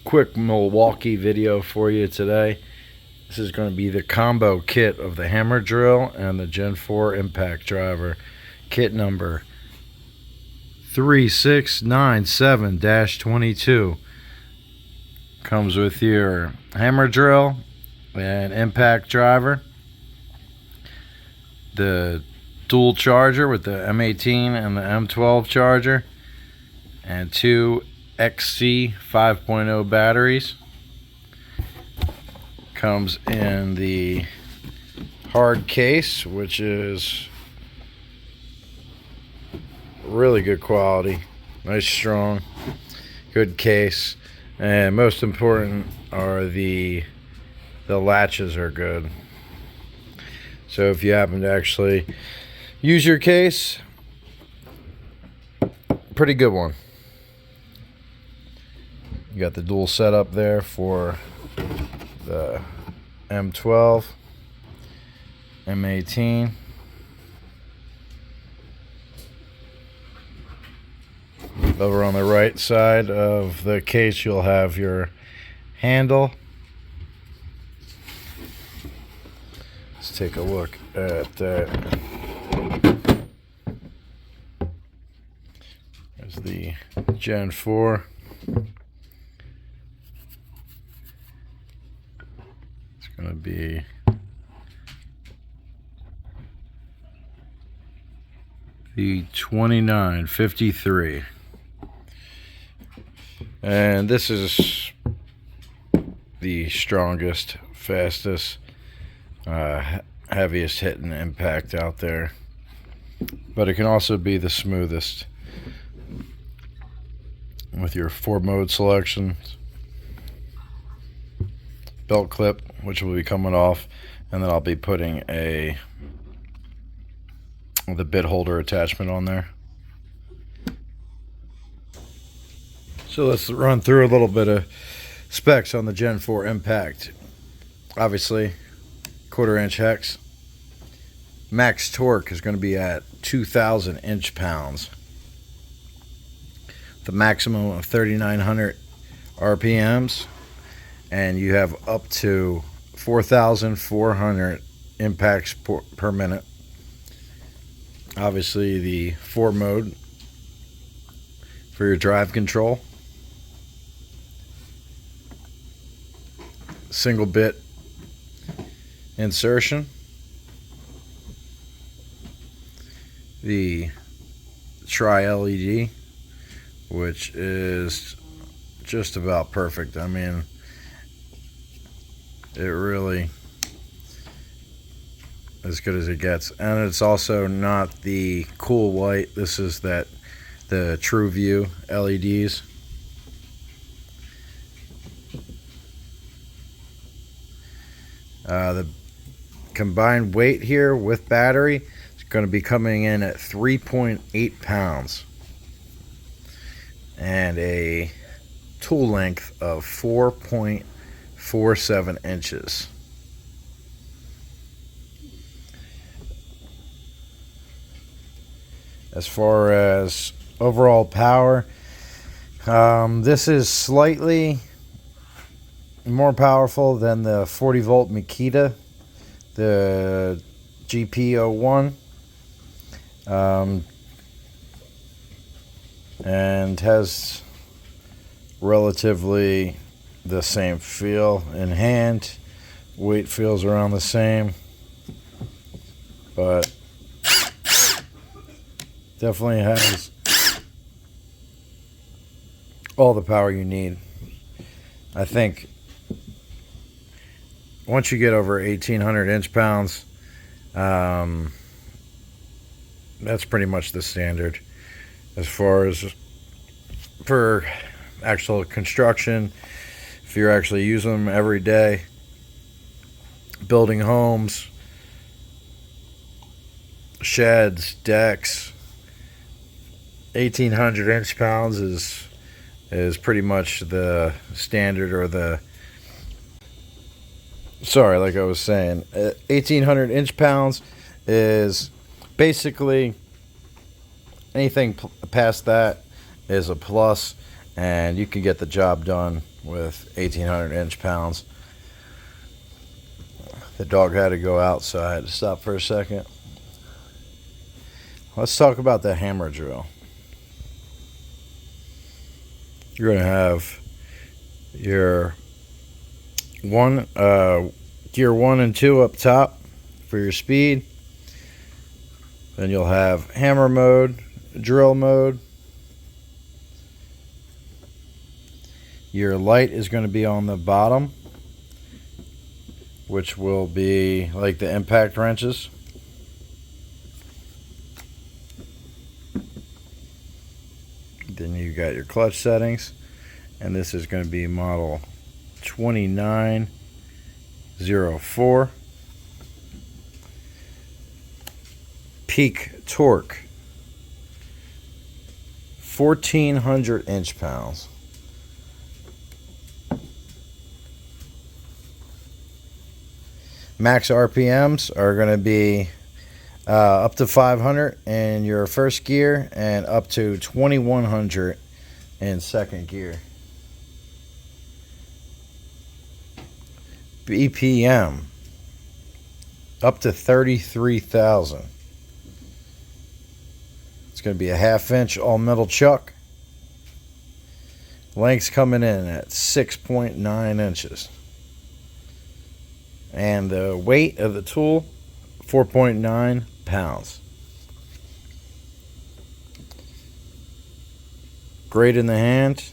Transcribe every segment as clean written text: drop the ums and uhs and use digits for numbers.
quick Milwaukee video for you today. This is going to be the combo kit of the hammer drill and the Gen 4 impact driver. Kit number 3697-22. Comes with your hammer drill and impact driver, the dual charger with the M18 and the M12 charger, and two XC 5.0 batteries. Comes in the hard case, which is really good quality, nice strong, good case, and most important are the latches are good. So if you happen to actually use your case, pretty good one. You got the dual setup there for the M12, M18. Over on the right side of the case, you'll have your handle. Let's take a look at that. There's the Gen 4. It's going to be the 2953. And this is the strongest, fastest, heaviest hitting impact out there. But it can also be the smoothest with your 4-mode selections. Belt clip, which will be coming off, and then I'll be putting the bit holder attachment on there. So let's run through a little bit of specs on the Gen 4 impact. Obviously, 1/4 inch hex. Max torque is going to be at 2,000 inch-pounds. The maximum of 3,900 RPMs, and you have up to 4,400 impacts per minute. Obviously, the 4-mode for your drive control. Single bit insertion. The tri-LED, which is just about perfect. I mean, it really as good as it gets. And it's also not the cool white. This is the True View LEDs. The combined weight here with battery is going to be coming in at 3.8 pounds and a tool length of 4.47 inches. As far as overall power, this is slightly more powerful than the 40 volt Makita, the GP01, and has relatively the same feel in hand. Weight feels around the same, but definitely has all the power you need. I think once you get over 1,800 inch-pounds, that's pretty much the standard. As far as for actual construction, if you're actually using them every day, building homes, sheds, decks, 1,800 inch-pounds is pretty much the standard, or like I was saying, 1,800 inch-pounds is basically anything past that is a plus, and you can get the job done with 1,800 inch-pounds. The dog had to go out, so I had to stop for a second. Let's talk about the hammer drill. You're going to have your gear 1 and 2 up top for your speed. Then you'll have hammer mode, drill mode. Your light is going to be on the bottom, which will be like the impact wrenches. Then you got your clutch settings, and this is going to be model 2904. Peak torque, 1,400 inch-pounds. Max RPMs are going to be up to 500 in your first gear and up to 2,100 in second gear. BPM up to 33,000. It's going to be a 1/2 inch all metal chuck. Length's coming in at 6.9 inches. And the weight of the tool, 4.9 pounds. Great in the hand.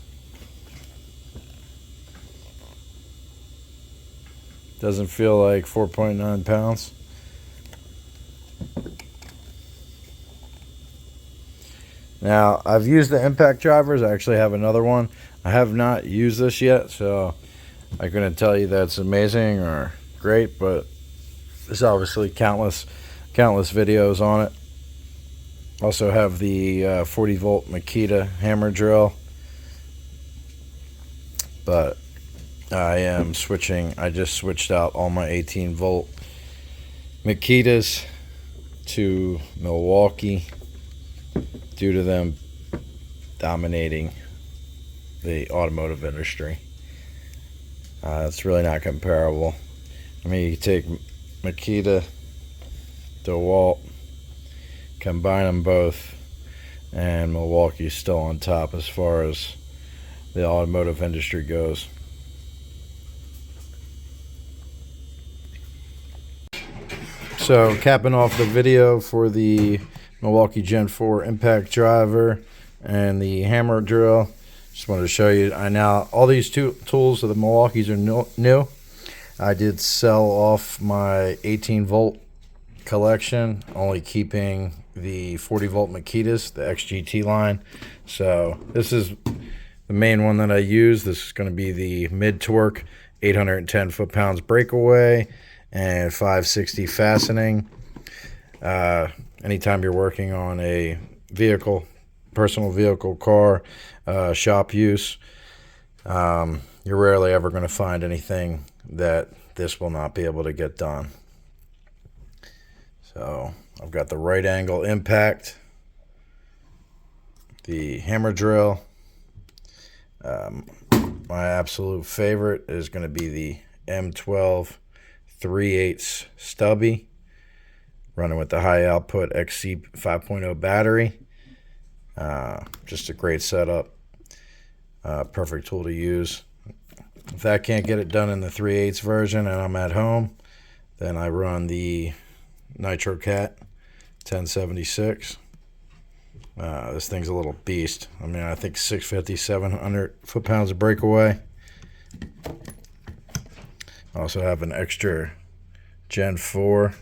Doesn't feel like 4.9 pounds. Now, I've used the impact drivers. I actually have another one. I have not used this yet, so I couldn't tell you that's amazing or great, but there's obviously countless videos on it. Also have the 40 volt Makita hammer drill, but I just switched out all my 18 volt Makitas to Milwaukee due to them dominating the automotive industry. It's really not comparable. I mean, you take Makita, DeWalt, combine them both, and Milwaukee's still on top as far as the automotive industry goes. So, capping off the video for the Milwaukee Gen 4 impact driver and the hammer drill, just wanted to show you. All these two tools of the Milwaukees are new. I did sell off my 18 volt collection, only keeping the 40 volt Makitas, the XGT line. So this is the main one that I use. This is going to be the mid torque 810 foot-pounds breakaway and 560 fastening. Anytime you're working on a vehicle, personal vehicle, car, shop use, you're rarely ever going to find anything that this will not be able to get done. So I've got the right angle impact, the hammer drill. My absolute favorite is going to be the M12 3/8 stubby, running with the high output XC 5.0 battery. Just a great setup. Perfect tool to use. If that can't get it done in the 3/8 version and I'm at home, then I run the Nitro Cat 1076. This thing's a little beast. I mean, I think 650, 700 foot-pounds of breakaway. I also have an extra Gen 4.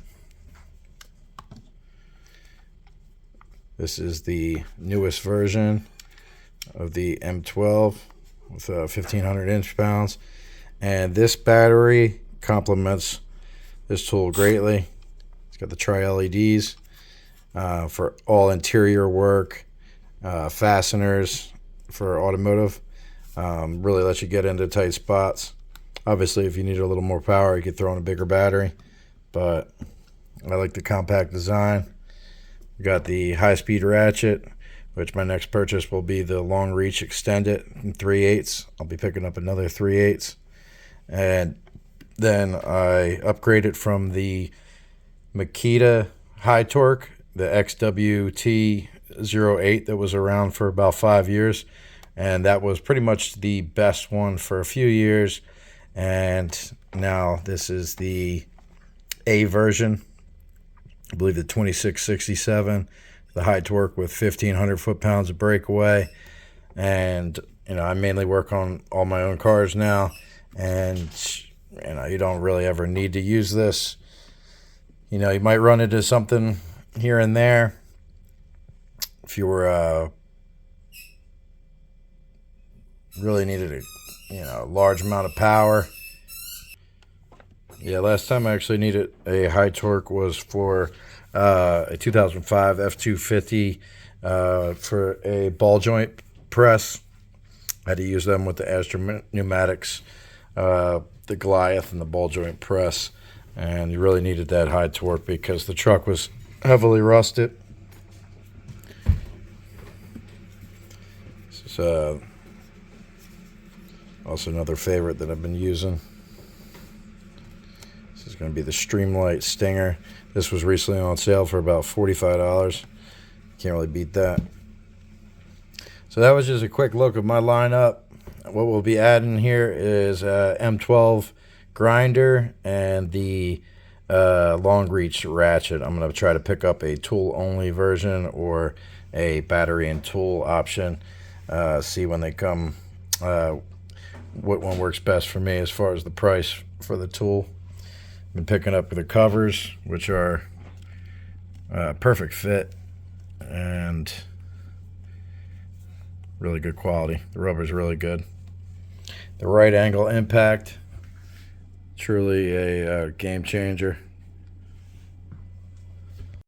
This is the newest version of the M12 with 1,500 inch-pounds. And this battery complements this tool greatly. It's got the tri-LEDs for all interior work, fasteners for automotive. Really lets you get into tight spots. Obviously, if you need a little more power, you could throw in a bigger battery, but I like the compact design. We got the high-speed ratchet which my next purchase will be the long reach extended in 3/8. I'll be picking up another 3/8. And then I upgraded from the Makita high torque, the XWT-08 that was around for about 5 years. And that was pretty much the best one for a few years. And now this is the A version. I believe the 2667, the high torque with 1,500 foot-pounds of breakaway. And, I mainly work on all my own cars now. And, you don't really ever need to use this. You might run into something here and there. If you were really needed a large amount of power. Yeah, last time I actually needed a high torque was for a 2005 F250 for a ball joint press. I had to use them with the Astra pneumatics, the Goliath and the ball joint press. And you really needed that high torque because the truck was heavily rusted. This is also another favorite that I've been using. This is going to be the Streamlight Stinger. This was recently on sale for about $45. Can't really beat that. So that was just a quick look of my lineup. What we'll be adding here is M12 grinder and the long reach ratchet. I'm going to try to pick up a tool only version or a battery and tool option. See when they come what one works best for me as far as the price for the tool. I've been picking up the covers, which are perfect fit and really good quality. The rubber's really good. The right angle impact, truly a game changer.